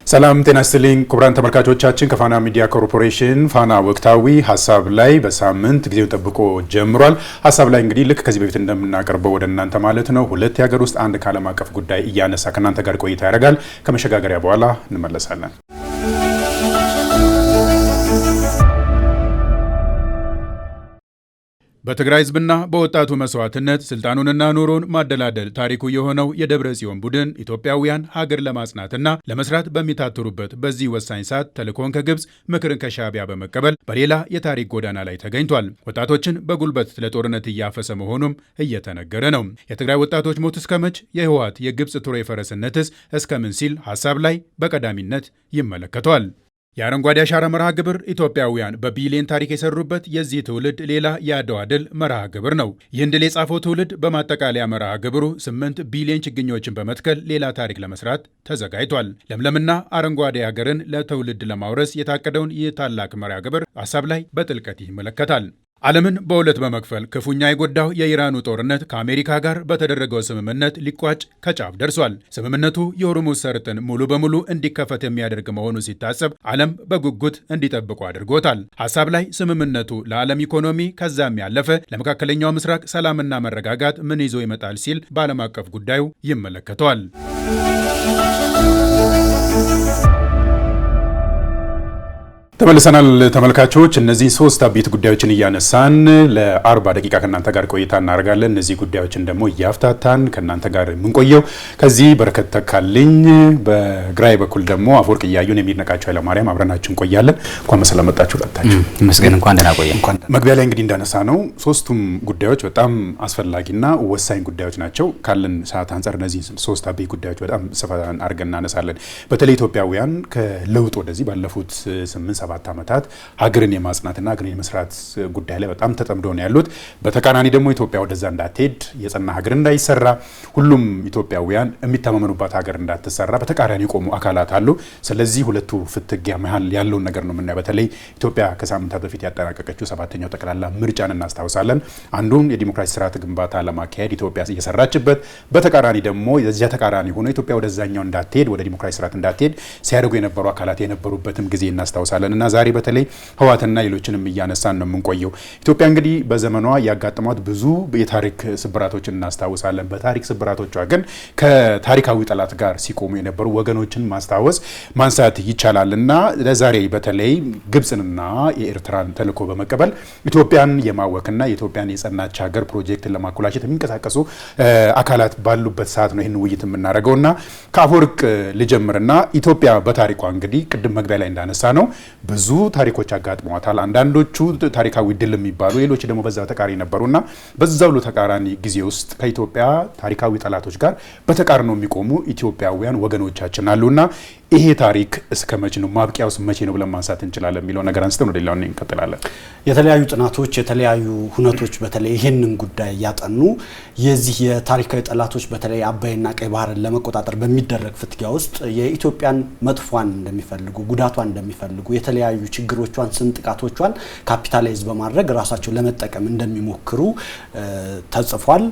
ሰላም ጤና ይስጥልኝ ክቡራን ተመልካቾቻችን ከፋና ሚዲያ ኮርፖሬሽን ፋና ወቅታዊ ሀሳብ ላይ በሳምንት ጊዜውን ጠብቆ ጀምሯል። ሀሳብ ላይ እንግዲህ ልክ ከዚህ በፊት እንደምናቀርበው ወደ እናንተ ማለት ነው ሁለት የሀገር ውስጥ አንድ ዓለም አቀፍ ጉዳይ እያነሳ ከእናንተ ጋር ቆይታ ያደርጋል። ከመሸጋገሪያ በኋላ እንመለሳለን። በትግራይ ህዝብና በወጣቱ መስዋዕትነት ስልጣኑንና ኑሮን ማደላደል ታሪኩ የሆነው የደብረ ጽዮን ቡድን ኢትዮጵያውያን ሀገር ለማጽናትና ለመስራት በሚታትሩበት በዚህ ወሳኝ ሰዓት ተልእኮን ከግብጽ ምክርን ከሻዕቢያ በመቀበል በሌላ የታሪክ ጎዳና ላይ ተገኝቷል። ወጣቶችን በጉልበት ለጦርነት እያፈሰ መሆኑም እየተነገረ ነው። የትግራይ ወጣቶች ሞት እስከመች? የህወሓት የግብጽ ቱሬ ፈረስነትስ እስከምን ሲል ሀሳብ ላይ በቀዳሚነት ይመለከቷል። የአረንጓዴ አሻራ መርሃ ግብር ኢትዮጵያውያን በቢሊየን ታሪክ የሰሩበት የዚህ ትውልድ ሌላ የአድዋ ድል መርሃ ግብር ነው። ይህን ድል የጻፈው ትውልድ በማጠቃለያ መርሃ ግብሩ 8 ቢሊየን ችግኞችን በመትከል ሌላ ታሪክ ለመስራት ተዘጋጅቷል። ለምለምና አረንጓዴ ሀገርን ለትውልድ ለማውረስ የታቀደውን ይህ ታላቅ መርሃ ግብር ሀሳብ ላይ በጥልቀት ይመለከታል። ዓለምን በሁለት በመክፈል ክፉኛ የጎዳው የኢራኑ ጦርነት ከአሜሪካ ጋር በተደረገው ስምምነት ሊቋጭ ከጫፍ ደርሷል። ስምምነቱ የሆርሙዝ ሰርጥን ሙሉ በሙሉ እንዲከፈት የሚያደርግ መሆኑ ሲታሰብ ዓለም በጉጉት እንዲጠብቁ አድርጎታል። ሀሳብ ላይ ስምምነቱ ለዓለም ኢኮኖሚ ከዛም ያለፈ ለመካከለኛው ምስራቅ ሰላምና መረጋጋት ምን ይዞ ይመጣል ሲል በዓለም አቀፍ ጉዳዩ ይመለከተዋል። ተመልሰናል ተመልካቾች። እነዚህ ሶስት አበይት ጉዳዮችን እያነሳን ለ40 ደቂቃ ከእናንተ ጋር ቆይታ እናደርጋለን። እነዚህ ጉዳዮችን ደግሞ እያፍታታን ከእናንተ ጋር የምንቆየው ከዚህ በረከት ተካልኝ፣ በግራይ በኩል ደግሞ አፈወርቅ እያዩን የሚድነቃቸው ኃይለማርያም አብረናችሁ እንቆያለን። እንኳን በሰላም መጣችሁ ሁለታችሁ። መስገን እንኳን ደህና ቆየ። መግቢያ ላይ እንግዲህ እንዳነሳ ነው ሶስቱም ጉዳዮች በጣም አስፈላጊና ወሳኝ ጉዳዮች ናቸው። ካለን ሰዓት አንጻር እነዚህ ሶስት አበይት ጉዳዮች በጣም ሰፋን አድርገን እናነሳለን። በተለይ ኢትዮጵያውያን ከለውጥ ወደዚህ ባለፉት 8-7 ዓመታት ሀገርን የማጽናትና ሀገርን የመስራት ጉዳይ ላይ በጣም ተጠምደው ነው ያሉት። በተቃራኒ ደግሞ ኢትዮጵያ ወደዛ እንዳትሄድ የጸና ሀገር እንዳይሰራ ሁሉም ኢትዮጵያውያን የሚተማመኑባት ሀገር እንዳትሰራ በተቃራኒ የቆሙ አካላት አሉ። ስለዚህ ሁለቱ ፍትጊያ መሀል ያለውን ነገር ነው የምናየው። በተለይ ኢትዮጵያ ከሳምንታት በፊት ያጠናቀቀችው 7ኛው ጠቅላላ ምርጫን እናስታውሳለን። አንዱን የዲሞክራሲ ስርዓት ግንባታ ለማካሄድ ኢትዮጵያ እየሰራችበት፣ በተቃራኒ ደግሞ የዚያ ተቃራኒ ሆኖ ኢትዮጵያ ወደዛኛው እንዳትሄድ ወደ ዲሞክራሲ ስርዓት እንዳትሄድ ሲያደርጉ የነበሩ አካላት የነበሩበትም ጊዜ እናስታውሳለን። እና ዛሬ በተለይ ህወሓትና ሌሎችንም እያነሳን ነው የምንቆየው። ኢትዮጵያ እንግዲህ በዘመኗ ያጋጠሟት ብዙ የታሪክ ስብራቶችን እናስታውሳለን። በታሪክ ስብራቶቿ ግን ከታሪካዊ ጠላት ጋር ሲቆሙ የነበሩ ወገኖችን ማንሳት ይቻላል። እና ለዛሬ በተለይ ግብጽንና የኤርትራን ተልዕኮ በመቀበል ኢትዮጵያን የማወክና የኢትዮጵያን የጸናች ሀገር ፕሮጀክትን ለማኮላሸት የሚንቀሳቀሱ አካላት ባሉበት ሰዓት ነው ይህን ውይይት የምናደርገውና ከአፈወርቅ ልጀምርና ኢትዮጵያ በታሪኳ እንግዲህ ቅድም መግቢያ ላይ እንዳነሳ ነው ብዙ ታሪኮች አጋጥመዋታል። አንዳንዶቹ ታሪካዊ ድል የሚባሉ ሌሎች ደግሞ በዛው ተቃራኒ ነበሩና በዛው ተቃራኒ ጊዜ ውስጥ ከኢትዮጵያ ታሪካዊ ጠላቶች ጋር በተቃርኖ የሚቆሙ ኢትዮጵያውያን ወገኖቻችን አሉና ይሄ ታሪክ እስከ መቼ ነው ማብቂያውስ መቼ ነው ብለን ማንሳት እንችላለን የሚለው ነገር አንስተን ወደ ሌላው እንቀጥላለን። የተለያዩ ጥናቶች የተለያዩ ሁነቶች በተለይ ይሄንን ጉዳይ ያጠኑ የዚህ የታሪካዊ ጠላቶች በተለይ አባይና ቀይ ባህርን ለመቆጣጠር በሚደረግ ፍትጊያ ውስጥ የኢትዮጵያን መጥፏን እንደሚፈልጉ ጉዳቷን እንደሚፈልጉ የተለያዩ ችግሮቿን ስንጥቃቶቿን ካፒታላይዝ በማድረግ ራሳቸው ለመጠቀም እንደሚሞክሩ ተጽፏል።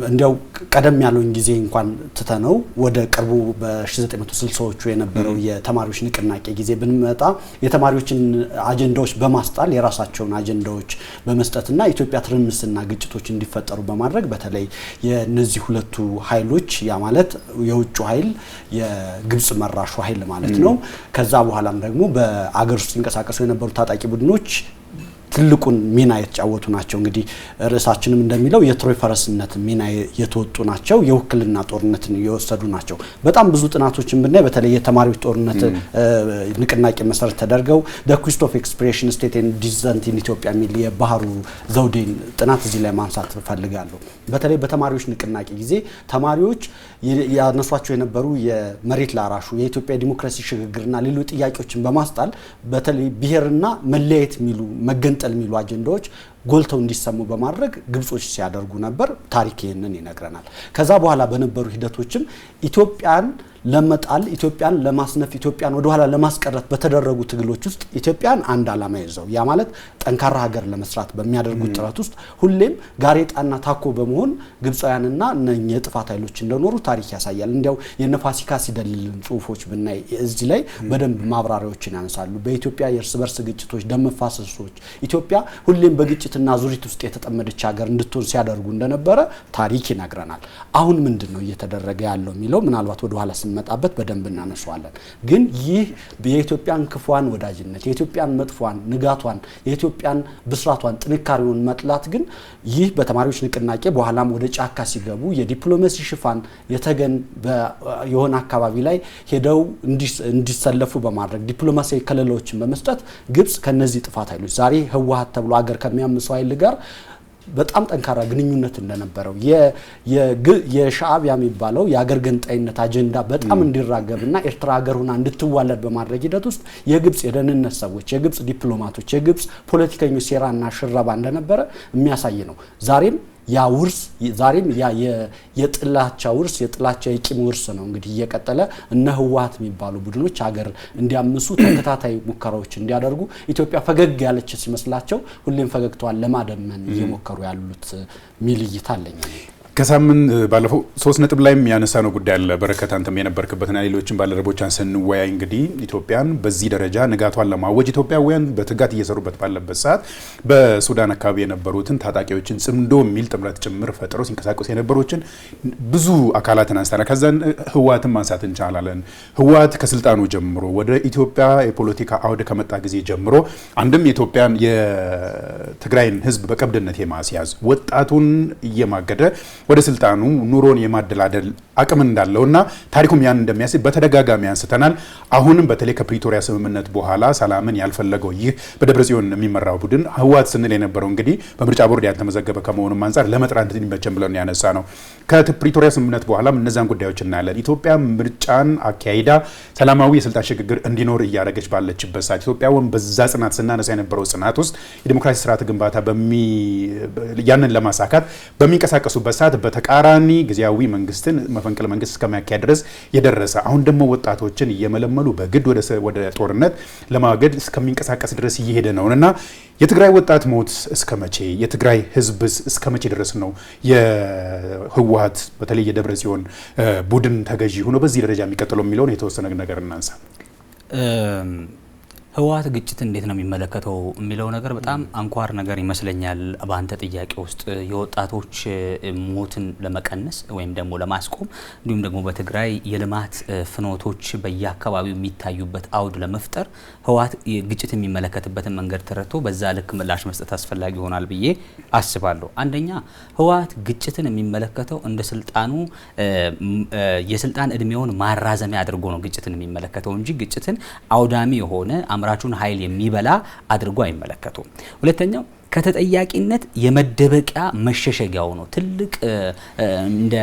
እንዲያው ቀደም ያለውን ጊዜ እንኳን ትተነው ወደ ቅርቡ በ1960ዎቹ የነበረው የተማሪዎች ንቅናቄ ጊዜ ብንመጣ የተማሪዎችን አጀንዳዎች በማስጣል የራሳቸውን አጀንዳዎች በመስጠትና ኢትዮጵያ ትርምስና ግጭቶች እንዲፈጠሩ በማድረግ በተለይ የነዚህ ሁለቱ ኃይሎች ያ ማለት የውጭ ኃይል የግብጽ መራሹ ኃይል ማለት ነው። ከዛ በኋላም ደግሞ በአገር ውስጥ ይንቀሳቀሱ የነበሩ ታጣቂ ቡድኖች ትልቁን ሚና የተጫወቱ ናቸው። እንግዲህ ርዕሳችንም እንደሚለው የትሮይ ፈረስነት ሚና የተወጡ ናቸው። የውክልና ጦርነትን የወሰዱ ናቸው። በጣም ብዙ ጥናቶችን ብናይ በተለይ የተማሪዎች ጦርነት ንቅናቄ መሰረት ተደርገው the quest of expression state and dissent in Ethiopia የሚል የባህሩ ዘውዴን ጥናት እዚህ ላይ ማንሳት ፈልጋለሁ። በተለይ በተማሪዎች ንቅናቄ ጊዜ ተማሪዎች ያነሷቸው የነበሩ የመሬት ላራሹ የኢትዮጵያ ዲሞክራሲ ሽግግርና ሌሎች ጥያቄዎችን በማስጣል በተለይ ብሔርና መለያየት የሚሉ መገንጠል የሚሉ አጀንዳዎች ጎልተው እንዲሰሙ በማድረግ ግብጾች ሲያደርጉ ነበር። ታሪክ ይሄንን ይነግረናል። ከዛ በኋላ በነበሩ ሂደቶችም ኢትዮጵያን ለመጣል ኢትዮጵያን ለማስነፍ ኢትዮጵያን ወደ ኋላ ለማስቀረት በተደረጉ ትግሎች ውስጥ ኢትዮጵያን አንድ ዓላማ ይዘው ያ ማለት ጠንካራ ሀገር ለመስራት በሚያደርጉት ጥረት ውስጥ ሁሌም ጋሬጣና ታኮ በመሆን ግብፃውያንና እነኚህ የጥፋት ኃይሎች እንደኖሩ ታሪክ ያሳያል። እንዲያው የነፋሲካ ሲደልልን ጽሁፎች ብናይ እዚህ ላይ በደንብ ማብራሪያዎችን ያነሳሉ። በኢትዮጵያ የእርስ በርስ ግጭቶች፣ ደም መፋሰሶች ኢትዮጵያ ሁሌም በግጭትና ዙሪት ውስጥ የተጠመደች ሀገር እንድትሆን ሲያደርጉ እንደነበረ ታሪክ ይነግረናል። አሁን ምንድነው እየተደረገ ያለው የሚለው ምናልባት ወደ ኋላ ስንመጣበት በደንብ እናነሳዋለን። ግን ይህ የኢትዮጵያን ክፉዋን ወዳጅነት፣ የኢትዮጵያን መጥፎዋን ንጋቷን፣ የኢትዮጵያን ብስራቷን ጥንካሬውን መጥላት ግን ይህ በተማሪዎች ንቅናቄ በኋላም ወደ ጫካ ሲገቡ የዲፕሎማሲ ሽፋን የተገን የሆነ አካባቢ ላይ ሄደው እንዲሰለፉ በማድረግ ዲፕሎማሲያዊ ከለላዎችን በመስጠት ግብጽ ከነዚህ ጥፋት ኃይሎች ዛሬ ህወሓት ተብሎ ሀገር ከሚያምሰው ኃይል ጋር በጣም ጠንካራ ግንኙነት እንደነበረው የሻዕቢያ የሚባለው የሀገር ገንጣይነት አጀንዳ በጣም እንዲራገብና ኤርትራ ሀገር ሆና እንድትዋለድ በማድረግ ሂደት ውስጥ የግብጽ የደህንነት ሰዎች፣ የግብጽ ዲፕሎማቶች፣ የግብጽ ፖለቲከኞች ሴራና ሽረባ እንደነበረ የሚያሳይ ነው። ዛሬም ያ ውርስ ዛሬም ያ የጥላቻ ውርስ የጥላቻ የቂም ውርስ ነው እንግዲህ እየቀጠለ እነ ህወሓት የሚባሉ ቡድኖች ሀገር እንዲያምሱ ተከታታይ ሙከራዎች እንዲያደርጉ ኢትዮጵያ ፈገግ ያለች ሲመስላቸው ሁሌም ፈገግታዋን ለማደመን እየሞከሩ ያሉት ሚልይታ አለኝ። ከሳምንት ባለፈው 3 ነጥብ ላይም ያነሳነው ጉዳይ አለ። በረከት አንተም የነበርክበትና ሌሎችን ባልደረቦቻን ስንወያይ እንግዲህ ኢትዮጵያን በዚህ ደረጃ ንጋቷን ለማወጅ ኢትዮጵያውያን በትጋት እየሰሩበት ባለበት ሰዓት በሱዳን አካባቢ የነበሩትን ታጣቂዎችን ጽምዶ የሚል ጥምረት ጭምር ፈጥረው ሲንቀሳቀሱ የነበሩትን ብዙ አካላትን አንስተናል። ከዛን ህወሓትን ማንሳት እንችላለን። ህወሓት ከስልጣኑ ጀምሮ ወደ ኢትዮጵያ የፖለቲካ አውድ ከመጣ ጊዜ ጀምሮ አንድም የኢትዮጵያን የትግራይን ህዝብ በቀብድነት የማስያዝ ወጣቱን እየማገደ ወደ ስልጣኑ ኑሮን የማደላደል አቅም እንዳለውና ታሪኩም ያን እንደሚያስብ በተደጋጋሚ አንስተናል። አሁንም በተለይ ከፕሪቶሪያ ስምምነት በኋላ ሰላምን ያልፈለገው ይህ በደብረጽዮን የሚመራው ቡድን ህወሓት ስንል የነበረው እንግዲህ በምርጫ ቦርድ ያልተመዘገበ ከመሆኑም አንፃር ለመጥራት እንዲመቸን ብለን ያነሳ ነው። ከፕሪቶሪያ ስምምነት በኋላም እነዛን ጉዳዮች እናያለን። ኢትዮጵያ ምርጫን አካሂዳ ሰላማዊ የስልጣን ሽግግር እንዲኖር እያደረገች ባለችበት ሰዓት ኢትዮጵያውን በዛ ጽናት ስናነሳ የነበረው ጽናት ውስጥ የዲሞክራሲ ስርዓት ግንባታ ያንን ለማሳካት በሚንቀሳቀሱበት ሰዓት በተቃራኒ ጊዜያዊ መንግስትን መፈንቅለ መንግስት እስከማያካሄድ ድረስ የደረሰ አሁን ደግሞ ወጣቶችን እየመለመሉ በግድ ወደ ጦርነት ለማገድ እስከሚንቀሳቀስ ድረስ እየሄደ ነውና የትግራይ ወጣት ሞት እስከመቼ የትግራይ ህዝብስ እስከመቼ ድረስ ነው የህወሓት በተለይ የደብረጽዮን ቡድን ተገዢ ሆኖ በዚህ ደረጃ የሚቀጥለው የሚለውን የተወሰነ ነገር እናንሳ። ህወሓት ግጭት እንዴት ነው የሚመለከተው የሚለው ነገር በጣም አንኳር ነገር ይመስለኛል። በአንተ ጥያቄ ውስጥ የወጣቶች ሞትን ለመቀነስ ወይም ደግሞ ለማስቆም እንዲሁም ደግሞ በትግራይ የልማት ፍኖቶች በየአካባቢው የሚታዩበት አውድ ለመፍጠር ህወሓት ግጭት የሚመለከትበትን መንገድ ተረድቶ በዛ ልክ ምላሽ መስጠት አስፈላጊ ይሆናል ብዬ አስባለሁ። አንደኛ ህወሓት ግጭትን የሚመለከተው እንደ ስልጣኑ የስልጣን እድሜውን ማራዘሚያ አድርጎ ነው ግጭትን የሚመለከተው እንጂ ግጭትን አውዳሚ የሆነ አምራቹን ኃይል የሚበላ አድርጎ አይመለከቱም። ሁለተኛው ከተጠያቂነት የመደበቂያ መሸሸጊያው ነው። ትልቅ እንደ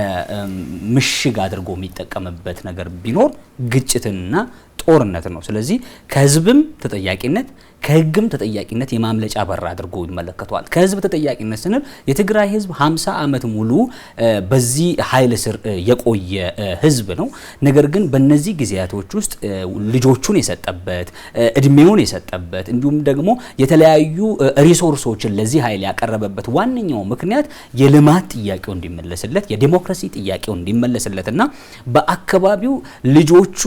ምሽግ አድርጎ የሚጠቀምበት ነገር ቢኖር ግጭትና ጦርነት ነው። ስለዚህ ከህዝብም ተጠያቂነት ከህግም ተጠያቂነት የማምለጫ በር አድርጎ ይመለከቷል። ከህዝብ ተጠያቂነት ስንል የትግራይ ህዝብ 50 ዓመት ሙሉ በዚህ ኃይል ስር የቆየ ህዝብ ነው። ነገር ግን በእነዚህ ጊዜያቶች ውስጥ ልጆቹን የሰጠበት እድሜውን የሰጠበት እንዲሁም ደግሞ የተለያዩ ሪሶርሶችን ለዚህ ኃይል ያቀረበበት ዋነኛው ምክንያት የልማት ጥያቄው እንዲመለስለት፣ የዲሞክራሲ ጥያቄው እንዲመለስለትና በአካባቢው ልጆቹ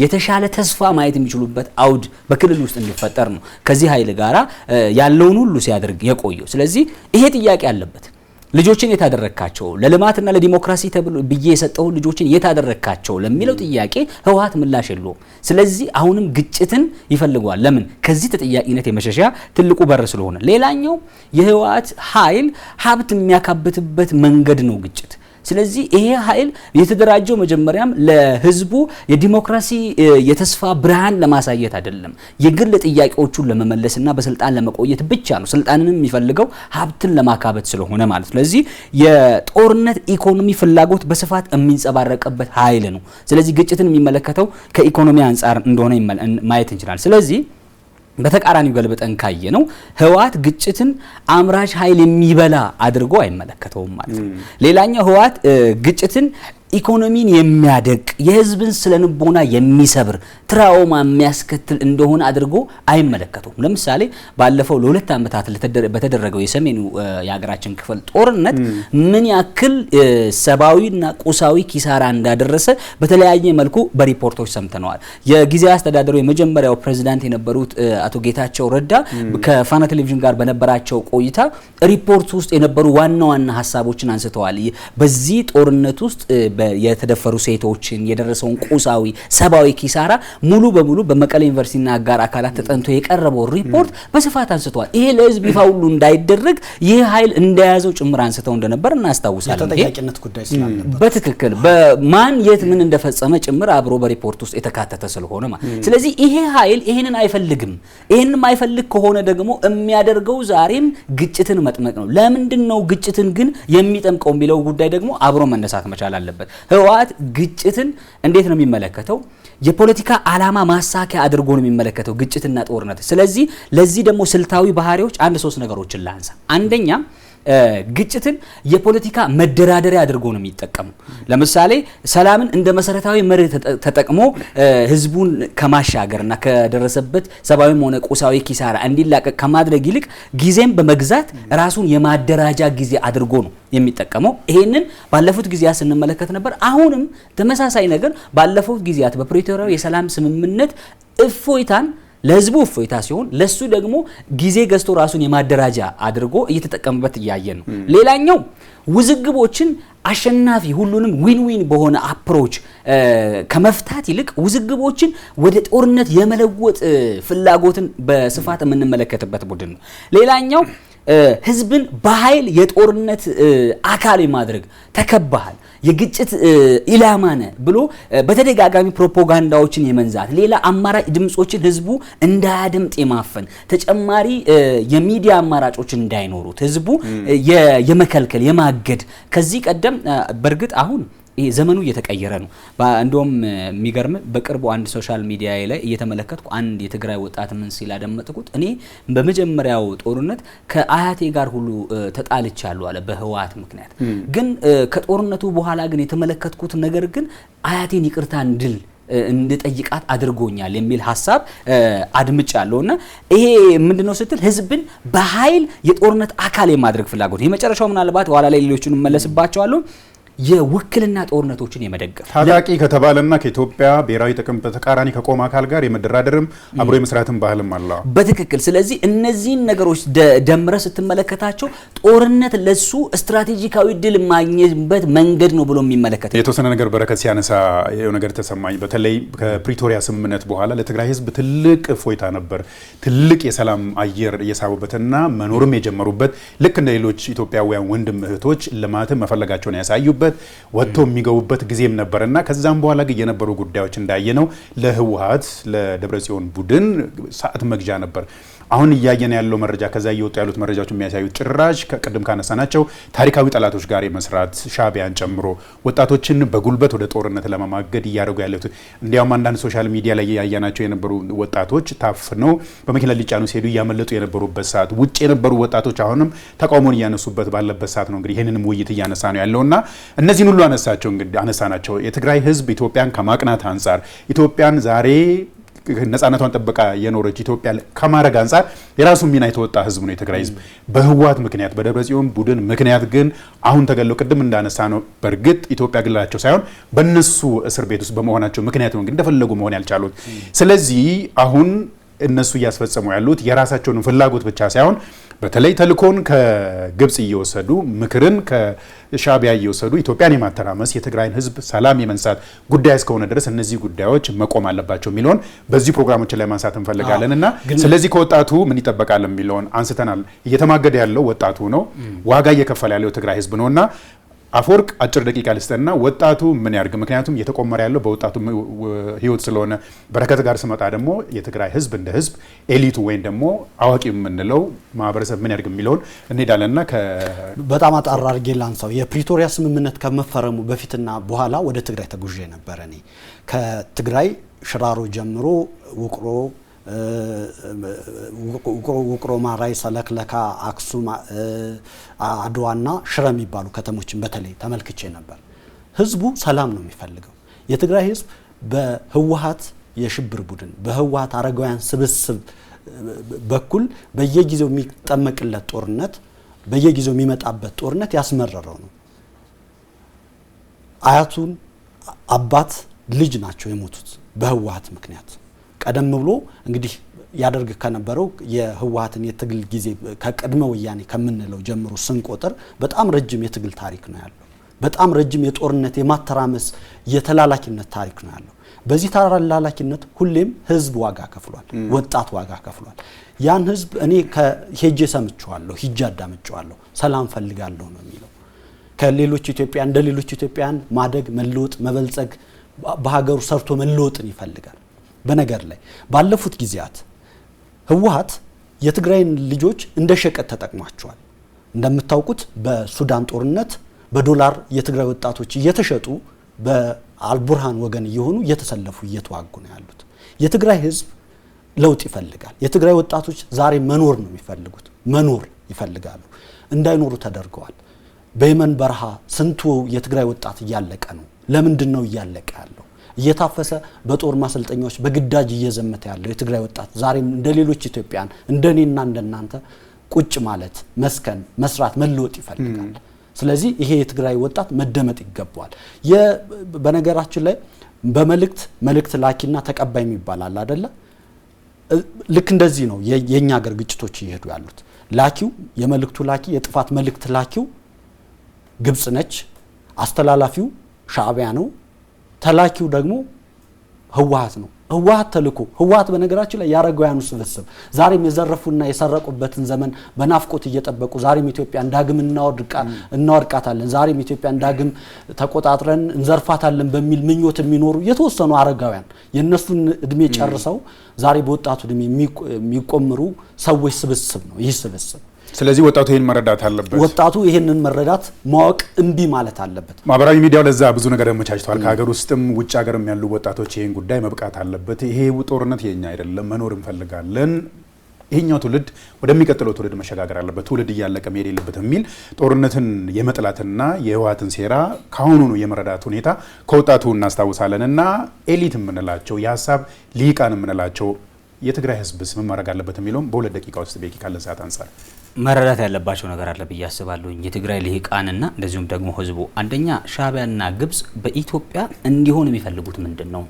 የተሻለ ተስፋ ማየት የሚችሉበት አውድ በክልል ውስጥ እንዲፈጠር ነው ከዚህ ኃይል ጋራ ያለውን ሁሉ ሲያደርግ የቆየው። ስለዚህ ይሄ ጥያቄ አለበት። ልጆችን የታደረካቸው ለልማትና ለዲሞክራሲ ተብሎ ብዬ የሰጠው ልጆችን የታደረካቸው ለሚለው ጥያቄ ህወሓት ምላሽ የለውም። ስለዚህ አሁንም ግጭትን ይፈልገዋል። ለምን? ከዚህ ተጠያቂነት የመሸሻ ትልቁ በር ስለሆነ። ሌላኛው የህወሓት ኃይል ሀብት የሚያካብትበት መንገድ ነው ግጭት። ስለዚህ ይሄ ኃይል የተደራጀው መጀመሪያም ለህዝቡ የዲሞክራሲ የተስፋ ብርሃን ለማሳየት አይደለም፣ የግል ጥያቄዎቹን ለመመለስና በስልጣን ለመቆየት ብቻ ነው። ስልጣንንም የሚፈልገው ሀብትን ለማካበት ስለሆነ ማለት። ስለዚህ የጦርነት ኢኮኖሚ ፍላጎት በስፋት የሚንጸባረቅበት ኃይል ነው። ስለዚህ ግጭትን የሚመለከተው ከኢኮኖሚ አንፃር እንደሆነ ማየት እንችላለን። ስለዚህ በተቃራኒው ገልበጠን ካየ ነው ህወሓት ግጭትን አምራች ኃይል የሚበላ አድርጎ አይመለከተውም ማለት ነው። ሌላኛው ህወሓት ግጭትን ኢኮኖሚን የሚያደቅ የህዝብን ስለንቦና የሚሰብር ትራውማ የሚያስከትል እንደሆነ አድርጎ አይመለከቱም። ለምሳሌ ባለፈው ለሁለት ዓመታት በተደረገው የሰሜኑ የሀገራችን ክፍል ጦርነት ምን ያክል ሰብአዊና ቁሳዊ ኪሳራ እንዳደረሰ በተለያየ መልኩ በሪፖርቶች ሰምተነዋል። የጊዜያዊ አስተዳደሩ የመጀመሪያው ፕሬዝዳንት የነበሩት አቶ ጌታቸው ረዳ ከፋና ቴሌቪዥን ጋር በነበራቸው ቆይታ ሪፖርት ውስጥ የነበሩ ዋና ዋና ሀሳቦችን አንስተዋል። በዚህ ጦርነት ውስጥ የተደፈሩ ሴቶችን የደረሰውን ቁሳዊ ሰብአዊ ኪሳራ ሙሉ በሙሉ በመቀሌ ዩኒቨርሲቲና አጋር አካላት ተጠንቶ የቀረበው ሪፖርት በስፋት አንስተዋል። ይሄ ለህዝብ ይፋ ሁሉ እንዳይደረግ ይህ ኃይል እንደያዘው ጭምር አንስተው እንደነበር እናስታውሳለን። የተጠያቂነት ጉዳይ ስላለበት በትክክል በማን የት ምን እንደፈጸመ ጭምር አብሮ በሪፖርት ውስጥ የተካተተ ስለሆነ ማለት ስለዚህ ይሄ ኃይል ይሄንን አይፈልግም። ይሄንን የማይፈልግ ከሆነ ደግሞ የሚያደርገው ዛሬም ግጭትን መጥመቅ ነው። ለምንድነው ግጭትን ግን የሚጠምቀው የሚለው ጉዳይ ደግሞ አብሮ መነሳት መቻል አለበት። ህወሓት ግጭትን እንዴት ነው የሚመለከተው? የፖለቲካ ዓላማ ማሳኪያ አድርጎ ነው የሚመለከተው ግጭትና ጦርነት። ስለዚህ ለዚህ ደግሞ ስልታዊ ባህሪዎች አንድ ሶስት ነገሮችን ላንሳ። አንደኛ ግጭትን የፖለቲካ መደራደሪያ አድርጎ ነው የሚጠቀመው። ለምሳሌ ሰላምን እንደ መሰረታዊ መርህ ተጠቅሞ ህዝቡን ከማሻገርና ከደረሰበት ሰብአዊም ሆነ ቁሳዊ ኪሳራ እንዲላቀቅ ከማድረግ ይልቅ ጊዜም በመግዛት ራሱን የማደራጃ ጊዜ አድርጎ ነው የሚጠቀመው። ይሄንን ባለፉት ጊዜያት ስንመለከት ነበር። አሁንም ተመሳሳይ ነገር ባለፉት ጊዜያት በፕሪቶሪያው የሰላም ስምምነት እፎይታን ለህዝቡ እፎይታ ሲሆን ለሱ ደግሞ ጊዜ ገዝቶ ራሱን የማደራጃ አድርጎ እየተጠቀመበት እያየን ነው። ሌላኛው ውዝግቦችን አሸናፊ ሁሉንም ዊን ዊን በሆነ አፕሮች ከመፍታት ይልቅ ውዝግቦችን ወደ ጦርነት የመለወጥ ፍላጎትን በስፋት የምንመለከትበት ቡድን ነው። ሌላኛው ህዝብን በኃይል የጦርነት አካል ማድረግ ተከባሃል የግጭት ኢላማ ነህ ብሎ በተደጋጋሚ ፕሮፓጋንዳዎችን የመንዛት ሌላ አማራጭ ድምጾችን ህዝቡ እንዳያደምጥ የማፈን ተጨማሪ የሚዲያ አማራጮች እንዳይኖሩት ህዝቡ የመከልከል የማገድ ከዚህ ቀደም በርግጥ አሁን ይሄ ዘመኑ እየተቀየረ ነው። እንደውም የሚገርም በቅርቡ አንድ ሶሻል ሚዲያ ላይ እየተመለከትኩ አንድ የትግራይ ወጣት ምን ሲል አደመጥኩት። እኔ በመጀመሪያው ጦርነት ከአያቴ ጋር ሁሉ ተጣልቻለሁ አለ በህወሓት ምክንያት። ግን ከጦርነቱ በኋላ ግን የተመለከትኩት ነገር ግን አያቴን ይቅርታ እንድጠይቃት አድርጎኛል የሚል ሐሳብ አድምጫለሁና ይሄ ምንድነው ስትል ህዝብን በኃይል የጦርነት አካል የማድረግ ፍላጎት የመጨረሻው ምናልባት ኋላ ላይ ሌሎቹን መለስባቸዋለሁ የውክልና ጦርነቶችን የመደገፍ ታጣቂ ከተባለና ከኢትዮጵያ ብሔራዊ ጥቅም በተቃራኒ ከቆመ አካል ጋር የመደራደርም አብሮ የመስራትም ባህልም አለ በትክክል። ስለዚህ እነዚህን ነገሮች ደምረ ስትመለከታቸው ጦርነት ለሱ ስትራቴጂካዊ ድል ማግኘት መንገድ ነው ብሎ የሚመለከት የተወሰነ ነገር በረከት ሲያነሳ የሆነ ነገር ተሰማኝ። በተለይ ከፕሪቶሪያ ስምምነት በኋላ ለትግራይ ህዝብ ትልቅ እፎይታ ነበር። ትልቅ የሰላም አየር እየሳቡበትና መኖርም የጀመሩበት ልክ እንደ ሌሎች ኢትዮጵያውያን ወንድም እህቶች ልማትን መፈለጋቸውን ያሳዩበት ወጥቶ የሚገቡበት ጊዜም ነበርና ከዛም በኋላ ግን የነበሩ ጉዳዮች እንዳየነው ለህወሓት ለደብረጽዮን ቡድን ሰዓት መግዣ ነበር። አሁን እያየን ያለው መረጃ ከዛ እየወጡ ያሉት መረጃዎች የሚያሳዩት ጭራሽ ከቅድም ካነሳናቸው ታሪካዊ ጠላቶች ጋር የመስራት ሻዕቢያን ጨምሮ ወጣቶችን በጉልበት ወደ ጦርነት ለማማገድ እያደረጉ ያሉት እንዲያውም አንዳንድ ሶሻል ሚዲያ ላይ ያያናቸው የነበሩ ወጣቶች ታፍነው በመኪና ሊጫኑ ሲሄዱ እያመለጡ የነበሩበት ሰዓት ውጭ የነበሩ ወጣቶች አሁንም ተቃውሞን እያነሱበት ባለበት ሰዓት ነው እንግዲህ ይህንንም ውይይት እያነሳ ነው ያለውና እነዚህን ሁሉ አነሳናቸው። የትግራይ ህዝብ ኢትዮጵያን ከማቅናት አንጻር ኢትዮጵያን ዛሬ ነፃነቷን ጠብቃ የኖረች ኢትዮጵያ ከማረግ አንጻር የራሱ ሚና የተወጣ ህዝብ ነው የትግራይ ህዝብ። በህወሓት ምክንያት በደብረጽዮን ቡድን ምክንያት ግን አሁን ተገለው ቅድም እንዳነሳ ነው በእርግጥ ኢትዮጵያ ግላቸው ሳይሆን በእነሱ እስር ቤት ውስጥ በመሆናቸው ምክንያት ነው እንደፈለጉ መሆን ያልቻሉት። ስለዚህ አሁን እነሱ እያስፈጸሙ ያሉት የራሳቸውን ፍላጎት ብቻ ሳይሆን በተለይ ተልኮን ከግብጽ እየወሰዱ ምክርን ከሻዕቢያ እየወሰዱ ኢትዮጵያን የማተራመስ የትግራይን ህዝብ ሰላም የመንሳት ጉዳይ እስከሆነ ድረስ እነዚህ ጉዳዮች መቆም አለባቸው የሚለውን በዚህ ፕሮግራሞች ላይ ማንሳት እንፈልጋለን እና ስለዚህ ከወጣቱ ምን ይጠበቃል የሚለውን አንስተናል። እየተማገደ ያለው ወጣቱ ነው። ዋጋ እየከፈለ ያለው የትግራይ ህዝብ ነውና አፈወርቅ አጭር ደቂቃ ልስጠና ወጣቱ ምን ያርግ? ምክንያቱም እየተቆመረ ያለው በወጣቱ ህይወት ስለሆነ በረከት ጋር ስመጣ ደግሞ የትግራይ ህዝብ እንደ ህዝብ ኤሊቱ ወይም ደግሞ አዋቂ የምንለው ማህበረሰብ ምን ያርግ የሚለውን እንሄዳለንና በጣም አጣራ አድርጌ ላንሳው። የፕሪቶሪያ ስምምነት ከመፈረሙ በፊትና በኋላ ወደ ትግራይ ተጉዤ ነበር። እኔ ከትግራይ ሽራሮ ጀምሮ ውቅሮ፣ ማራይ፣ ሰለክለካ፣ አክሱም፣ አድዋና ሽረ የሚባሉ ከተሞችን በተለይ ተመልክቼ ነበር። ህዝቡ ሰላም ነው የሚፈልገው። የትግራይ ህዝብ በህወሓት የሽብር ቡድን በህወሓት አረጋውያን ስብስብ በኩል በየጊዜው የሚጠመቅለት ጦርነት በየጊዜው የሚመጣበት ጦርነት ያስመረረው ነው። አያቱን አባት ልጅ ናቸው የሞቱት በህወሓት ምክንያት። ቀደም ብሎ እንግዲህ ያደርግ ከነበረው የህወሓትን የትግል ጊዜ ከቀድመ ወያኔ ከምንለው ጀምሮ ስንቆጥር በጣም ረጅም የትግል ታሪክ ነው ያለው። በጣም ረጅም የጦርነት የማተራመስ የተላላኪነት ታሪክ ነው ያለው። በዚህ ተላላኪነት ሁሌም ህዝብ ዋጋ ከፍሏል፣ ወጣት ዋጋ ከፍሏል። ያን ህዝብ እኔ ሄጄ ሰምቼዋለሁ፣ ሂጄ አዳምጬዋለሁ። ሰላም ፈልጋለሁ ነው የሚለው። ከሌሎች ኢትዮጵያ እንደ ሌሎች ኢትዮጵያን ማደግ፣ መለወጥ፣ መበልጸግ በሀገሩ ሰርቶ መለወጥን ይፈልጋል። በነገር ላይ ባለፉት ጊዜያት ህወሓት የትግራይን ልጆች እንደ ሸቀጥ ተጠቅሟቸዋል። እንደምታውቁት በሱዳን ጦርነት በዶላር የትግራይ ወጣቶች እየተሸጡ በአልቡርሃን ወገን እየሆኑ እየተሰለፉ እየተዋጉ ነው ያሉት። የትግራይ ህዝብ ለውጥ ይፈልጋል። የትግራይ ወጣቶች ዛሬ መኖር ነው የሚፈልጉት፣ መኖር ይፈልጋሉ። እንዳይኖሩ ተደርገዋል። በየመን በረሃ ስንቱ የትግራይ ወጣት እያለቀ ነው። ለምንድን ነው እያለቀ ያለው? እየታፈሰ በጦር ማሰልጠኛዎች በግዳጅ እየዘመተ ያለው የትግራይ ወጣት ዛሬም እንደሌሎች ኢትዮጵያን እንደኔና እንደናንተ ቁጭ ማለት፣ መስከን፣ መስራት፣ መለወጥ ይፈልጋል። ስለዚህ ይሄ የትግራይ ወጣት መደመጥ ይገባዋል። በነገራችን ላይ በመልእክት ላኪና ተቀባይ ይባላል አይደለ? ልክ እንደዚህ ነው የኛ ሀገር ግጭቶች እየሄዱ ያሉት። ላኪው የመልእክቱ ላኪ የጥፋት መልእክት ላኪው ግብጽ ነች፣ አስተላላፊው ሻዕቢያ ነው፣ ተላኪው ደግሞ ህወሓት ነው። ህወሓት ተልኮ ህወሓት በነገራችን ላይ ያረጋውያኑ ስብስብ ዛሬም የዘረፉና የሰረቁበትን ዘመን በናፍቆት እየጠበቁ ዛሬም ኢትዮጵያን ዳግም እናወድቃታለን፣ ዛሬም ኢትዮጵያን ዳግም ተቆጣጥረን እንዘርፋታለን በሚል ምኞት የሚኖሩ የተወሰኑ አረጋውያን የነሱን እድሜ ጨርሰው ዛሬ በወጣቱ እድሜ የሚቆምሩ ሰዎች ስብስብ ነው ይህ ስብስብ። ስለዚህ ወጣቱ ይሄን መረዳት አለበት። ወጣቱ ይሄንን መረዳት ማወቅ እምቢ ማለት አለበት። ማህበራዊ ሚዲያው ለዛ ብዙ ነገር ያመቻችቷል። ከሀገር ውስጥም ውጭ ሀገርም ያሉ ወጣቶች ይሄን ጉዳይ መብቃት አለበት። ይሄ ጦርነት የኛ አይደለም፣ መኖር እንፈልጋለን፣ ይሄኛው ትውልድ ወደሚቀጥለው ትውልድ መሸጋገር አለበት፣ ትውልድ እያለቀ መሄድ የለበትም የሚል ጦርነትን የመጥላትና የህወሓትን ሴራ ካሁኑ ነው የመረዳት ሁኔታ ከወጣቱ እናስታውሳለን። እና ኤሊት የምንላቸው የሀሳብ ሊቃን የምንላቸው የትግራይ ህዝብስ ምን ማድረግ አለበት የሚለውም በሁለት ደቂቃ ውስጥ ቤቂ ካለን ሰዓት አንጻር መረዳት ያለባቸው ነገር አለ ብዬ አስባለሁ። የትግራይ ልሂቃንና እንደዚሁም ደግሞ ህዝቡ አንደኛ ሻዕቢያና ግብጽ በኢትዮጵያ እንዲሆን የሚፈልጉት ምንድነው?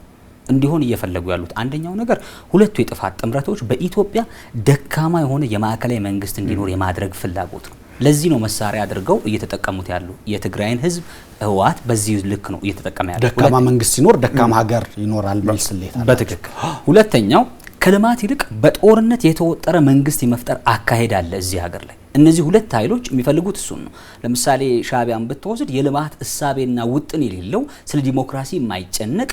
እንዲሆን እየፈለጉ ያሉት አንደኛው ነገር ሁለቱ የጥፋት ጥምረቶች በኢትዮጵያ ደካማ የሆነ የማዕከላዊ መንግስት እንዲኖር የማድረግ ፍላጎት ነው። ለዚህ ነው መሳሪያ አድርገው እየተጠቀሙት ያሉ። የትግራይን ህዝብ ህወሓት በዚህ ልክ ነው እየተጠቀመ ያለው። ደካማ መንግስት ሲኖር ደካማ ሀገር ይኖራል ማለት ስሌት አለ። በትክክል ሁለተኛው ከልማት ይልቅ በጦርነት የተወጠረ መንግስት የመፍጠር አካሄድ አለ እዚህ ሀገር ላይ። እነዚህ ሁለት ኃይሎች የሚፈልጉት እሱን ነው። ለምሳሌ ሻዕቢያን ብትወስድ የልማት እሳቤና ውጥን የሌለው ስለ ዲሞክራሲ የማይጨነቅ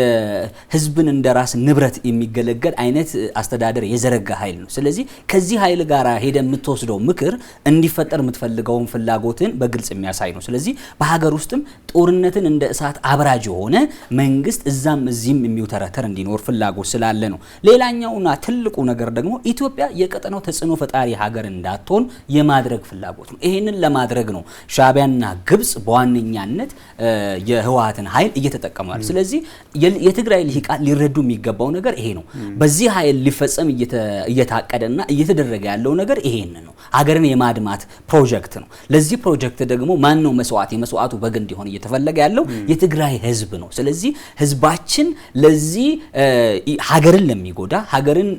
የህዝብን እንደ ራስ ንብረት የሚገለገል አይነት አስተዳደር የዘረጋ ኃይል ነው። ስለዚህ ከዚህ ኃይል ጋር ሄደ የምትወስደው ምክር እንዲፈጠር የምትፈልገውን ፍላጎትን በግልጽ የሚያሳይ ነው። ስለዚህ በሀገር ውስጥም ጦርነትን እንደ እሳት አብራጅ የሆነ መንግስት እዛም እዚህም የሚውተረተር እንዲኖር ፍላጎት ስላለ ነው። ሌላኛውና ትልቁ ነገር ደግሞ ኢትዮጵያ የቀጠናው ተጽዕኖ ፈጣሪ ሀገር እንዳትሆን የማድረግ ፍላጎት ነው። ይሄንን ለማድረግ ነው ሻዕቢያና ግብጽ በዋነኛነት የህወሓትን ኃይል እየተጠቀሙ ያሉ። ስለዚህ የትግራይ ልሂቃን ሊረዱ የሚገባው ነገር ይሄ ነው። በዚህ ኃይል ሊፈጸም እየታቀደና እየተደረገ ያለው ነገር ይሄን ነው። ሀገርን የማድማት ፕሮጀክት ነው። ለዚህ ፕሮጀክት ደግሞ ማን ነው የመስዋዕቱ በግ እንዲሆን እየተፈለገ ያለው? የትግራይ ህዝብ ነው። ስለዚህ ህዝባችን ለዚህ ሀገርን ለሚጎዳ ሀገርን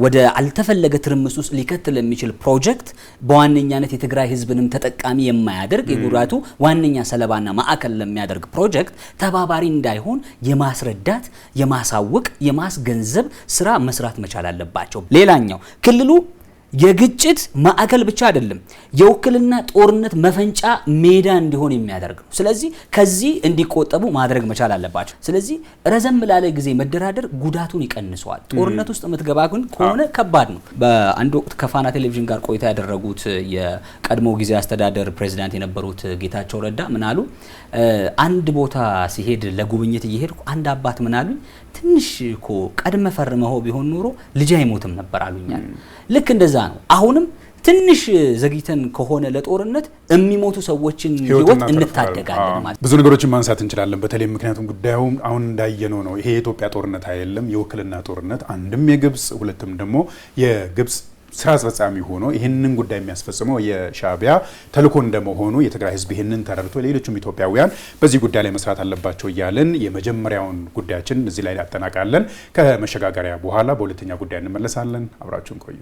ወደ አልተፈለገ ትርምስ ውስጥ ሊከት ለሚችል ፕሮጀክት በዋነኛነት የትግራይ ህዝብንም ተጠቃሚ የማያደርግ የጉዳቱ ዋነኛ ሰለባና ማዕከል ለሚያደርግ ፕሮጀክት ተባባሪ እንዳይሆን የማስረዳት፣ የማሳወቅ፣ የማስገንዘብ ስራ መስራት መቻል አለባቸው። ሌላኛው ክልሉ የግጭት ማዕከል ብቻ አይደለም፣ የውክልና ጦርነት መፈንጫ ሜዳ እንዲሆን የሚያደርግ ነው። ስለዚህ ከዚህ እንዲቆጠቡ ማድረግ መቻል አለባቸው። ስለዚህ ረዘም ላለ ጊዜ መደራደር ጉዳቱን ይቀንሰዋል። ጦርነት ውስጥ የምትገባ ግን ከሆነ ከባድ ነው። በአንድ ወቅት ከፋና ቴሌቪዥን ጋር ቆይታ ያደረጉት የቀድሞ ጊዜ አስተዳደር ፕሬዚዳንት የነበሩት ጌታቸው ረዳ ምን አሉ? አንድ ቦታ ሲሄድ ለጉብኝት እየሄድኩ አንድ አባት ምን አሉኝ? ትንሽ እኮ ቀድመ ፈርመው ቢሆን ኖሮ ልጅ አይሞትም ነበር አሉኛል። ልክ እንደዛ ነው። አሁንም ትንሽ ዘግይተን ከሆነ ለጦርነት የሚሞቱ ሰዎችን ህይወት እንታደጋለን ማለት ብዙ ነገሮችን ማንሳት እንችላለን። በተለይ ምክንያቱም ጉዳዩ አሁን እንዳየነው ነው። ይሄ የኢትዮጵያ ጦርነት አይደለም፣ የውክልና ጦርነት አንድም የግብጽ ሁለትም ደግሞ የግብጽ ስራ አስፈጻሚ ሆኖ ይህንን ጉዳይ የሚያስፈጽመው የሻዕቢያ ተልእኮ እንደመሆኑ የትግራይ ህዝብ ይህንን ተረድቶ ሌሎችም ኢትዮጵያውያን በዚህ ጉዳይ ላይ መስራት አለባቸው እያልን የመጀመሪያውን ጉዳያችን እዚህ ላይ ያጠናቃለን። ከመሸጋገሪያ በኋላ በሁለተኛ ጉዳይ እንመለሳለን። አብራችሁን ቆዩ።